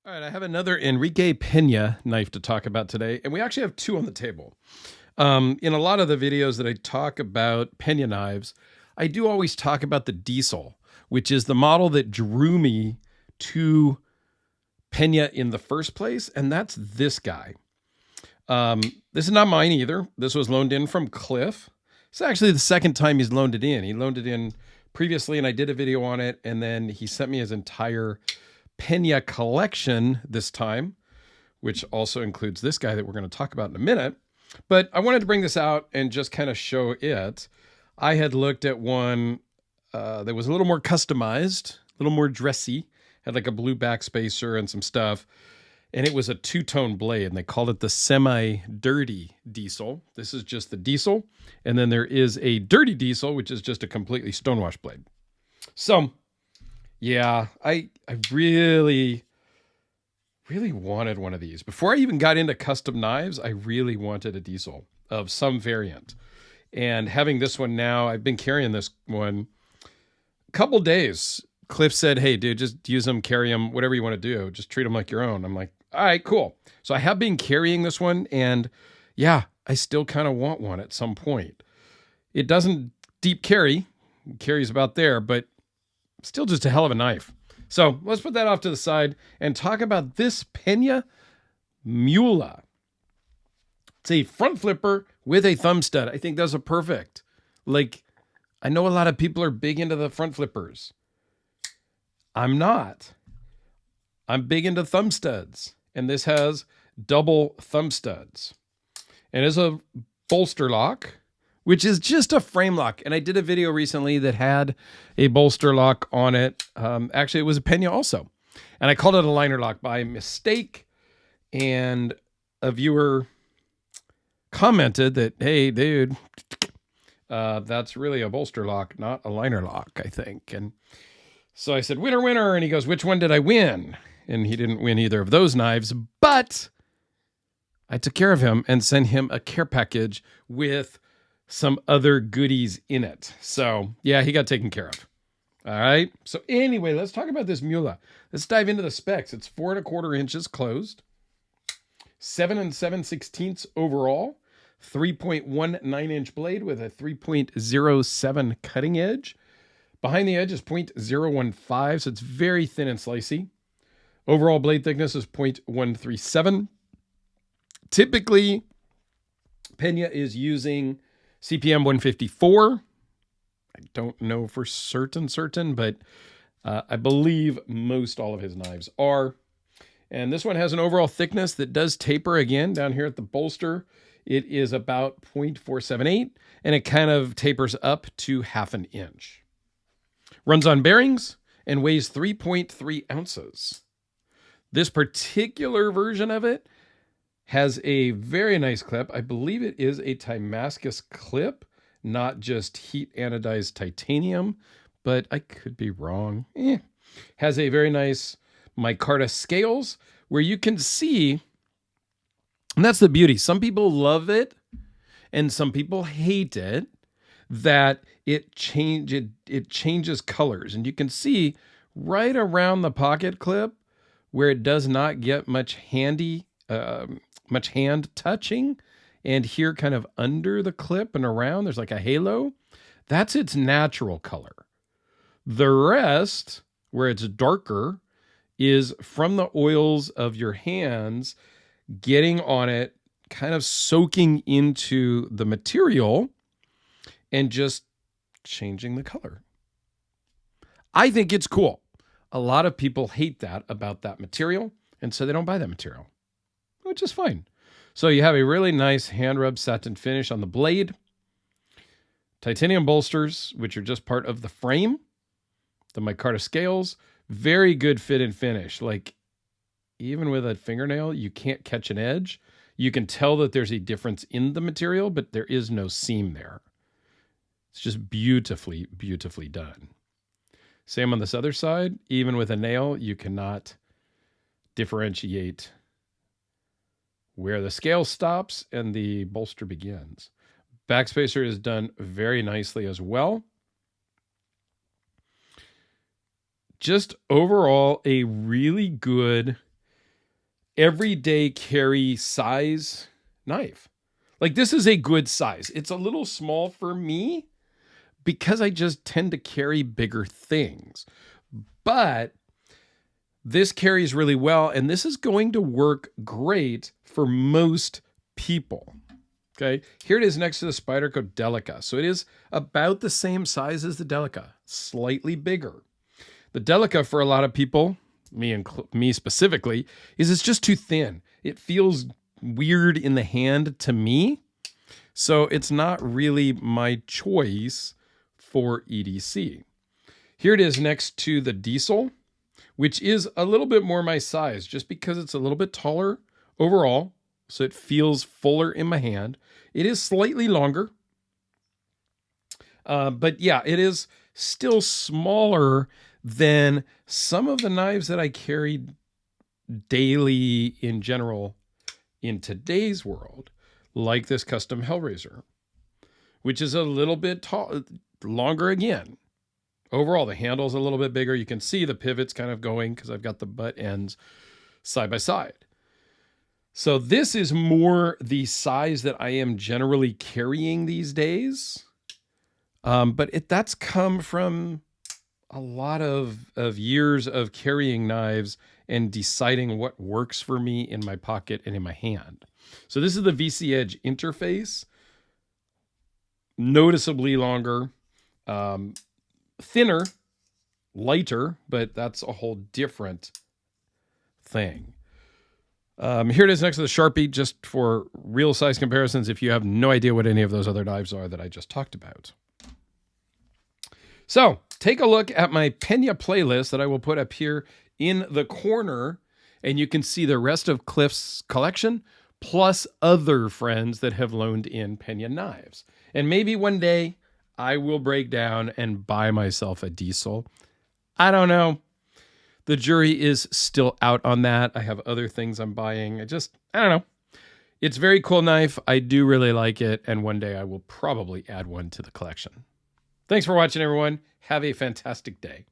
All right, I have another Enrique Pena knife to talk about today, and we actually have two on the table. In a lot of the videos that I talk about Pena knives, I do always talk about the Diesel, which is the model that drew me to Pena in the first place, and that's this guy. Um, this is not mine either. This was loaned in from Cliff. It's actually the second time he's loaned it in. He loaned it in previously, and I did a video on it, and then he sent me his entire Pena collection this time, which also includes this guy that we're going to talk about in a minute. But I wanted to bring this out and just kind of show it. I had looked at one that was a little more customized, a little more dressy, had like a blue backspacer and some stuff. And it was a two-tone blade, and they called it the semi-dirty diesel. This is just the diesel. And then there is a dirty diesel, which is just a completely stonewash blade. So, yeah, I really wanted one of these. Before I even got into custom knives, I really wanted a diesel of some variant. And having this one now, I've been carrying this one a couple days. Cliff said, "Hey, dude, just use them, carry them, whatever you want to do. Just treat them like your own." I'm like, all right, cool. So I have been carrying this one, and yeah, I still kind of want one at some point. It doesn't deep carry, it carries about there, but still just a hell of a knife. So let's put that off to the side and talk about this Pena Mula. It's a front flipper with a thumb stud. I think those are perfect. Like, I know a lot of people are big into the front flippers. I'm not. I'm big into thumb studs, and this has double thumb studs. And it's a bolster lock, which is just a frame lock. And I did a video recently that had a bolster lock on it. Actually, it was a Pena also. And I called it a liner lock by mistake. And a viewer commented that, "Hey, dude, that's really a bolster lock, not a liner lock, I think." And so I said, "Winner, winner." And he goes, "Which one did I win?" And he didn't win either of those knives, but I took care of him and sent him a care package with some other goodies in it. So yeah, he got taken care of. All right. So anyway, let's talk about this Mula. Let's dive into the specs. It's 4.25 inches closed, 7 7/16 overall, 3.19-inch blade with a 3.07 cutting edge. Behind the edge is 0.015, so it's very thin and slicey. Overall blade thickness is 0.137. Typically, Pena is using CPM 154. I don't know for certain, but I believe most all of his knives are. And this one has an overall thickness that does taper again down here at the bolster. It is about 0.478, and it kind of tapers up to 1/2 inch. Runs on bearings and weighs 3.3 ounces. This particular version of it has a very nice clip. I believe it is a Damascus clip, not just heat anodized titanium, but I could be wrong. Has a very nice micarta scales where you can see, and that's the beauty. Some people love it and some people hate it, that it changes colors. And you can see right around the pocket clip where it does not get much hand touching, and here kind of under the clip and around there's like a halo. That's its natural color. The rest, where it's darker, is from the oils of your hands getting on it, kind of soaking into the material and just changing the color. I think it's cool. A lot of people hate that about that material, and so they don't buy that material, which is fine. So you have a really nice hand rub satin finish on the blade. Titanium bolsters, which are just part of the frame. The micarta scales, very good fit and finish. Like, even with a fingernail, you can't catch an edge. You can tell that there's a difference in the material, but there is no seam there. It's just beautifully, beautifully done. Same on this other side. Even with a nail, you cannot differentiate where the scale stops and the bolster begins. Backspacer is done very nicely as well. Just overall, a really good everyday carry size knife. Like, this is a good size. It's a little small for me because I just tend to carry bigger things. But this carries really well, and this is going to work great for most people. Okay, here it is next to the Spyderco Delica. So it is about the same size as the Delica, slightly bigger. The Delica, for a lot of people, me specifically, is it's just too thin. It feels weird in the hand to me. So it's not really my choice for EDC. Here it is next to the Diesel, which is a little bit more my size just because it's a little bit taller overall. So it feels fuller in my hand. It is slightly longer. But yeah, it is still smaller than some of the knives that I carried daily in general in today's world, like this custom Hellraiser, which is a little bit longer again. Overall, the handle's a little bit bigger. You can see the pivots kind of going because I've got the butt ends side by side. So this is more the size that I am generally carrying these days. But that's come from a lot of years of carrying knives and deciding what works for me in my pocket and in my hand. So this is the VC Edge interface. Noticeably longer, thinner, lighter, but that's a whole different thing. Here it is next to the Sharpie, just for real size comparisons if you have no idea what any of those other knives are that I just talked about. So take a look at my Pena playlist that I will put up here in the corner, and you can see the rest of Cliff's collection, plus other friends that have loaned in Pena knives. And maybe one day I will break down and buy myself a Diesel. I don't know. The jury is still out on that. I have other things I'm buying. I don't know. It's a very cool knife. I do really like it. And one day I will probably add one to the collection. Thanks for watching, everyone. Have a fantastic day.